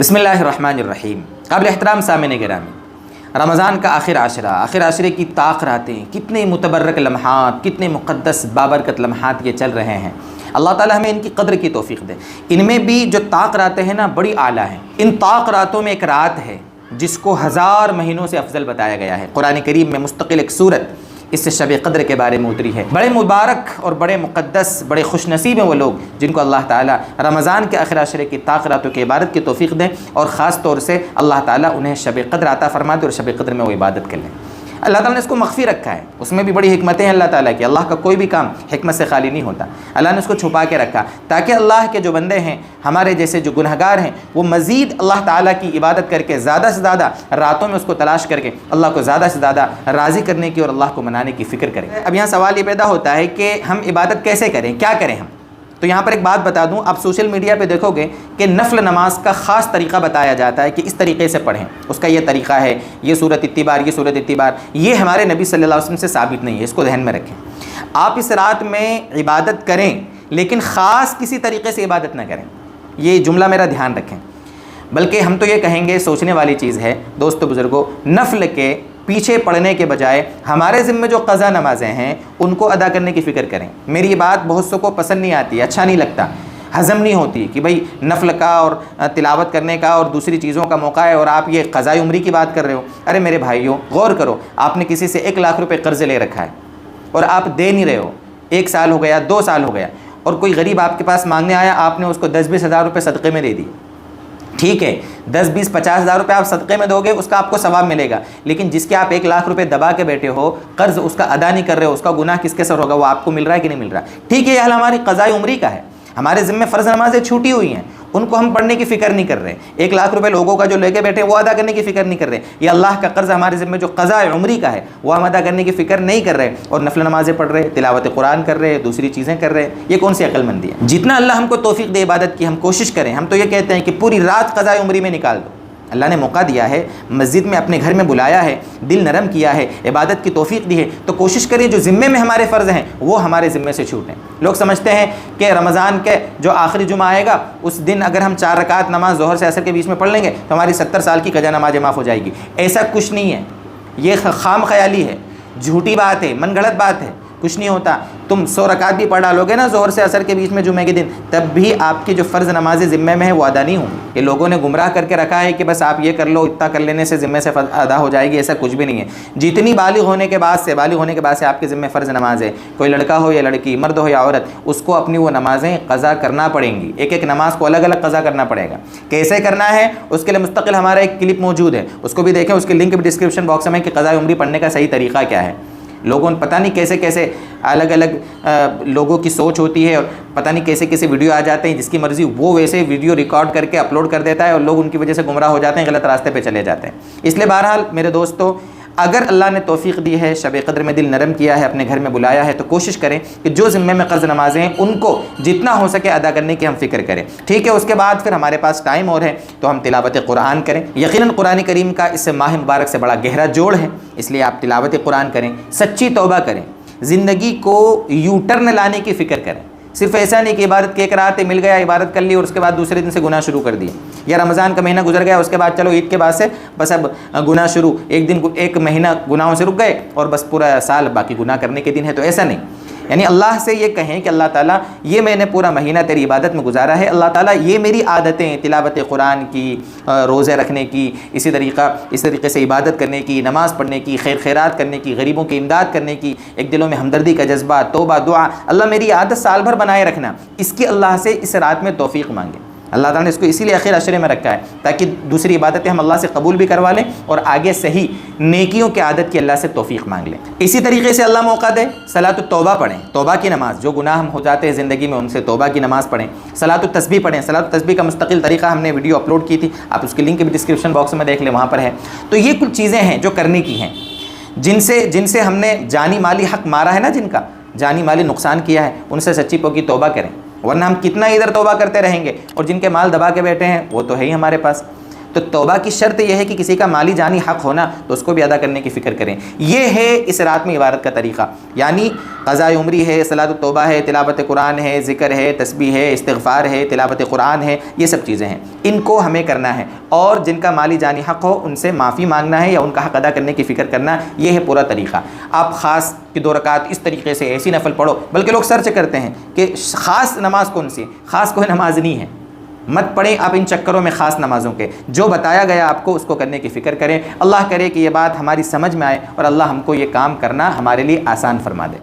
بسم اللہ الرحمن الرحیم۔ قابل احترام سامعین گرامی، رمضان کا آخر عاشرے کی طاق راتیں، کتنے متبرک لمحات، کتنے مقدس بابرکت لمحات یہ چل رہے ہیں۔ اللہ تعالی ہمیں ان کی قدر کی توفیق دے۔ ان میں بھی جو طاق راتیں ہیں نا، بڑی اعلیٰ ہیں۔ ان طاق راتوں میں ایک رات ہے جس کو 1000 مہینوں سے افضل بتایا گیا ہے۔ قرآن کریم میں مستقل ایک سورت اس سے شب قدر کے بارے میں اتری ہے۔ بڑے مبارک اور بڑے مقدس، بڑے خوش نصیب ہیں وہ لوگ جن کو اللہ تعالیٰ رمضان کے آخر عشرے کی طاق راتوں کی عبادت کی توفیق دیں، اور خاص طور سے اللہ تعالیٰ انہیں شب قدر عطا فرما دے اور شب قدر میں وہ عبادت کر لیں۔ اللہ تعالیٰ نے اس کو مخفی رکھا ہے، اس میں بھی بڑی حکمتیں ہیں اللہ تعالیٰ کی۔ اللہ کا کوئی بھی کام حکمت سے خالی نہیں ہوتا۔ اللہ نے اس کو چھپا کے رکھا تاکہ اللہ کے جو بندے ہیں، ہمارے جیسے جو گنہگار ہیں، وہ مزید اللہ تعالیٰ کی عبادت کر کے زیادہ سے زیادہ راتوں میں اس کو تلاش کر کے اللہ کو زیادہ سے زیادہ راضی کرنے کی اور اللہ کو منانے کی فکر کریں۔ اب یہاں سوال یہ پیدا ہوتا ہے کہ ہم عبادت کیسے کریں، کیا کریں ہم؟ تو یہاں پر ایک بات بتا دوں، آپ سوشل میڈیا پہ دیکھو گے کہ نفل نماز کا خاص طریقہ بتایا جاتا ہے کہ اس طریقے سے پڑھیں، اس کا یہ طریقہ ہے، یہ سورت اتبار، یہ سورت اتبار۔ یہ ہمارے نبی صلی اللہ علیہ وسلم سے ثابت نہیں ہے، اس کو ذہن میں رکھیں۔ آپ اس رات میں عبادت کریں لیکن خاص کسی طریقے سے عبادت نہ کریں، یہ جملہ میرا دھیان رکھیں۔ بلکہ ہم تو یہ کہیں گے، سوچنے والی چیز ہے دوستو بزرگوں، نفل کے پیچھے پڑھنے کے بجائے ہمارے ذمہ جو قضا نمازیں ہیں ان کو ادا کرنے کی فکر کریں۔ میری یہ بات بہت سو کو پسند نہیں آتی، اچھا نہیں لگتا، ہضم نہیں ہوتی کہ بھئی نفل کا اور تلاوت کرنے کا اور دوسری چیزوں کا موقع ہے اور آپ یہ قضاء عمری کی بات کر رہے ہو۔ ارے میرے بھائیوں، غور کرو، آپ نے کسی سے 1 لاکھ روپے قرض لے رکھا ہے اور آپ دے نہیں رہے ہو، 1 سال ہو گیا، 2 سال ہو گیا، اور کوئی غریب آپ کے پاس مانگنے آیا، آپ نے اس کو 10-20 ہزار روپے صدقے میں دے دی۔ ٹھیک ہے، 10-20-50 ہزار روپے آپ صدقے میں دو گے، اس کا آپ کو ثواب ملے گا، لیکن جس کے آپ 1 لاکھ روپے دبا کے بیٹھے ہو، قرض اس کا ادا نہیں کر رہے ہو، اس کا گناہ کس کے سر ہوگا؟ وہ آپ کو مل رہا ہے کہ نہیں مل رہا؟ ٹھیک ہے، یہ حال ہماری قضاء عمری کا ہے، ہمارے ذمہ فرض نمازیں چھوٹی ہوئی ہیں، ان کو ہم پڑھنے کی فکر نہیں کر رہے۔ 1 لاکھ روپے لوگوں کا جو لے کے بیٹھے وہ ادا کرنے کی فکر نہیں کر رہے۔ یہ اللہ کا قرض ہمارے ذمہ جو قضاء عمری کا ہے وہ ہم ادا کرنے کی فکر نہیں کر رہے، اور نفل نمازیں پڑھ رہے، تلاوت قرآن کر رہے، دوسری چیزیں کر رہے۔ یہ کون سی عقل مندی ہے؟ جتنا اللہ ہم کو توفیق دے عبادت کی ہم کوشش کریں۔ ہم تو یہ کہتے ہیں کہ پوری رات قضاء عمری میں نکال دو۔ اللہ نے موقع دیا ہے، مسجد میں اپنے گھر میں بلایا ہے، دل نرم کیا ہے، عبادت کی توفیق دی ہے، تو کوشش کریں جو ذمے میں ہمارے فرض ہیں وہ ہمارے ذمے سے چھوٹیں۔ لوگ سمجھتے ہیں کہ رمضان کے جو آخری جمعہ آئے گا اس دن اگر ہم 4 رکعت نماز ظہر سے عصر کے بیچ میں پڑھ لیں گے تو ہماری 70 سال کی قضا نمازیں معاف ہو جائے گی۔ ایسا کچھ نہیں ہے، یہ خام خیالی ہے، جھوٹی بات ہے، من گھڑت بات ہے، کچھ نہیں ہوتا۔ تم 100 رکعت بھی پڑھا لوگے نا ظہر سے عصر کے بیچ میں جمعے کے دن، تب بھی آپ کی جو فرض نمازیں ذمے میں ہے وہ ادا نہیں ہوں گی۔ کہ لوگوں نے گمراہ کر کے رکھا ہے کہ بس آپ یہ کر لو، اتنا کر لینے سے ذمے سے ادا ہو جائے گی، ایسا کچھ بھی نہیں ہے۔ جتنی بالغ ہونے کے بعد سے آپ کے ذمے فرض نماز ہے، کوئی لڑکا ہو یا لڑکی، مرد ہو یا عورت، اس کو اپنی وہ نمازیں قضا کرنا پڑیں گی۔ ایک نماز کو الگ الگ قضا کرنا پڑے گا۔ کیسے کرنا ہے اس کے لیے مستقل ہمارا ایک کلپ موجود ہے، اس کو بھی دیکھیں، اس کی لنک بھی ڈسکرپشن باکس میں، کہ قضاء عمری پڑھنے کا صحیح طریقہ کیا ہے۔ لوگوں پتہ نہیں کیسے کیسے الگ الگ لوگوں کی سوچ ہوتی ہے، اور پتہ نہیں کیسے کیسے ویڈیو آ جاتے ہیں، جس کی مرضی وہ ویسے ویڈیو ریکارڈ کر کے اپلوڈ کر دیتا ہے، اور لوگ ان کی وجہ سے گمراہ ہو جاتے ہیں، غلط راستے پہ چلے جاتے ہیں۔ اس لیے بہرحال میرے دوستو، اگر اللہ نے توفیق دی ہے، شب قدر میں دل نرم کیا ہے، اپنے گھر میں بلایا ہے، تو کوشش کریں کہ جو ذمے میں قرض نمازیں ہیں ان کو جتنا ہو سکے ادا کرنے کی ہم فکر کریں۔ ٹھیک ہے، اس کے بعد پھر ہمارے پاس ٹائم اور ہے تو ہم تلاوت قرآن کریں۔ یقیناً قرآن کریم کا اس سے ماہ مبارک سے بڑا گہرا جوڑ ہے، اس لیے آپ تلاوت قرآن کریں، سچی توبہ کریں، زندگی کو یو ٹرن لانے کی فکر کریں۔ صرف ایسا نہیں کہ عبادت کے ایک رات مل گیا، عبادت کر لی اور اس کے بعد دوسرے دن سے گناہ شروع کر دیے، یا رمضان کا مہینہ گزر گیا اس کے بعد چلو عید کے بعد سے بس اب گناہ شروع، ایک مہینہ گناہوں سے رک گئے اور بس پورا سال باقی گناہ کرنے کے دن ہے۔ تو ایسا نہیں، یعنی اللہ سے یہ کہیں کہ اللہ تعالیٰ یہ میں نے پورا مہینہ تیری عبادت میں گزارا ہے، اللہ تعالیٰ یہ میری عادتیں، تلاوت قرآن کی، روزے رکھنے کی، اس طریقے سے عبادت کرنے کی، نماز پڑھنے کی، خیرات کرنے کی، غریبوں کی امداد کرنے کی، ایک دلوں میں ہمدردی کا جذبہ، توبہ، دعا، اللہ میری عادت سال بھر بنائے رکھنا، اس کی اللہ سے اس رات میں توفیق مانگے۔ اللہ تعالیٰ نے اس کو اسی لیے آخر عشرے میں رکھا ہے تاکہ دوسری عبادتیں ہم اللہ سے قبول بھی کروا لیں اور آگے صحیح نیکیوں کی عادت کی اللہ سے توفیق مانگ لیں۔ اسی طریقے سے اللہ موقع دے، صلاۃ التوبہ پڑھیں، توبہ کی نماز، جو گناہ ہم ہو جاتے ہیں زندگی میں ان سے توبہ کی نماز پڑھیں۔ صلاۃ التسبیح پڑھیں، صلاۃ التسبیح کا مستقل طریقہ ہم نے ویڈیو اپلوڈ کی تھی، آپ اس کی لنک بھی ڈسکرپشن باکس میں دیکھ لیں، وہاں پر ہے۔ تو یہ کچھ چیزیں ہیں جو کرنے کی ہیں، جن سے ہم نے جانی مالی حق مارا ہے نا، جن کا جانی مالی نقصان کیا ہے، ان سے سچی پوکی توبہ کریں، ورنہ ہم کتنا ادھر توبہ کرتے رہیں گے، اور جن کے مال دبا کے بیٹھے ہیں وہ تو ہے ہی ہمارے پاس۔ تو توبہ کی شرط یہ ہے کہ کسی کا مالی جانی حق ہونا تو اس کو بھی ادا کرنے کی فکر کریں. یہ ہے اس رات میں عبادت کا طریقہ. یعنی قضاء عمری ہے، صلاۃ التوبہ ہے، تلاوت قرآن ہے، ذکر ہے، تسبیح ہے، استغفار ہے، تلاوت قرآن ہے، یہ سب چیزیں ہیں، ان کو ہمیں کرنا ہے. اور جن کا مالی جانی حق ہو ان سے معافی مانگنا ہے یا ان کا حق ادا کرنے کی فکر کرنا. یہ ہے پورا طریقہ. آپ خاص کہ 2 رکعت اس طریقے سے ایسی نفل پڑھو، بلکہ لوگ سرچ کرتے ہیں کہ خاص نماز کون سی ہے. خاص کوئی نماز نہیں ہے، مت پڑھیں آپ ان چکروں میں خاص نمازوں کے. جو بتایا گیا آپ کو اس کو کرنے کی فکر کریں. اللہ کرے کہ یہ بات ہماری سمجھ میں آئے اور اللہ ہم کو یہ کام کرنا ہمارے لیے آسان فرما دے.